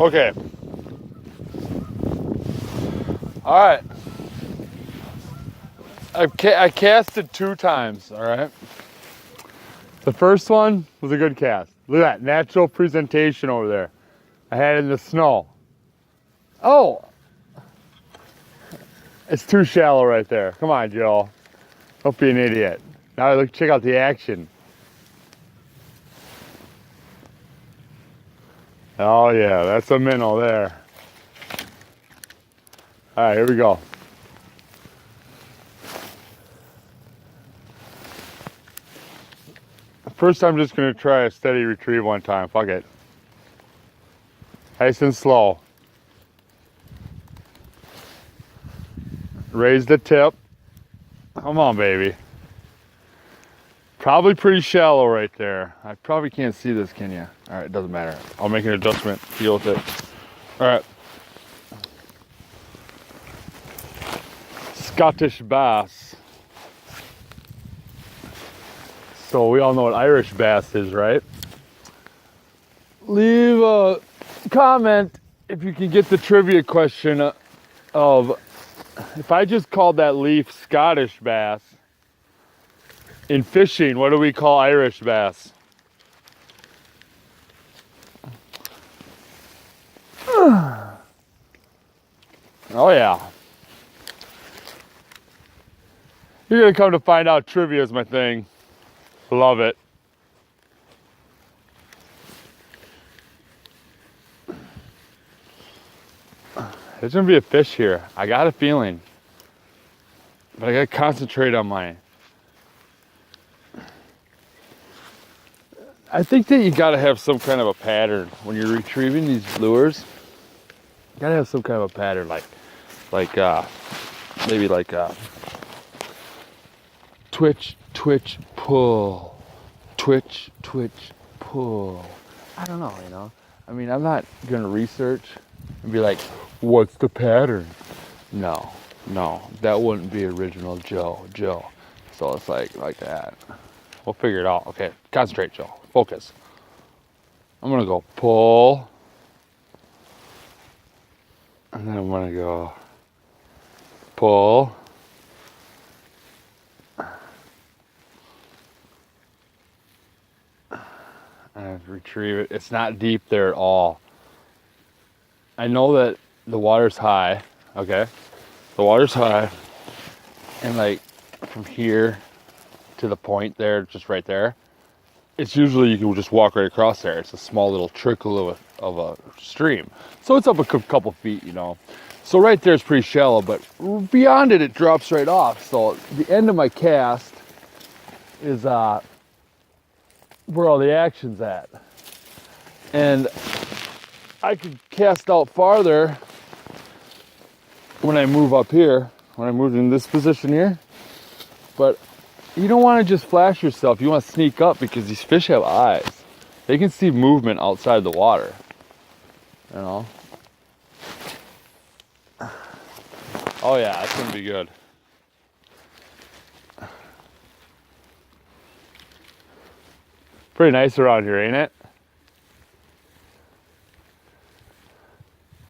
Okay. All right. I casted 2 times, all right? The first one was a good cast. Look at that, natural presentation over there. I had it in the snow. Oh! It's too shallow right there. Come on, Joe. Don't be an idiot. Now look, check out the action. Oh yeah, that's a minnow there. All right, here we go. First, I'm just gonna try a steady retrieve one time. Fuck it. Nice and slow. Raise the tip. Come on, baby. Probably pretty shallow right there. I probably can't see this, can you? All right, it doesn't matter. I'll make an adjustment, deal with it. All right. Scottish bass. So we all know what Irish bass is, right? Leave a comment if you can get the trivia question of if I just called that leaf Scottish bass, in fishing, what do we call Irish bass? Oh yeah. You're gonna come to find out trivia is my thing. Love it. There's gonna be a fish here. I got a feeling. But I gotta concentrate on mine. I think that you gotta have some kind of a pattern when you're retrieving these lures. You gotta have some kind of a pattern, maybe like twitch, twitch, pull, twitch, twitch, pull. I don't know, you know. I mean, I'm not gonna research and be like, what's the pattern? No, that wouldn't be original Joe. So it's like that. We'll figure it out. Okay, concentrate, Joe. Focus. I'm gonna go pull. And then I'm gonna go pull. And retrieve it. It's not deep there at all. I know that the water's high, okay? The water's high. And like from here to the point there, just right there, it's usually you can just walk right across there. It's a small little trickle of a stream. So it's up a couple feet, you know. So right there is pretty shallow, but beyond it, it drops right off. So the end of my cast is where all the action's at. And I could cast out farther when I move up here, when I move in this position here. But you don't want to just flash yourself. You want to sneak up because these fish have eyes. They can see movement outside the water, you know. Oh yeah, that's gonna be good. Pretty nice around here, ain't it?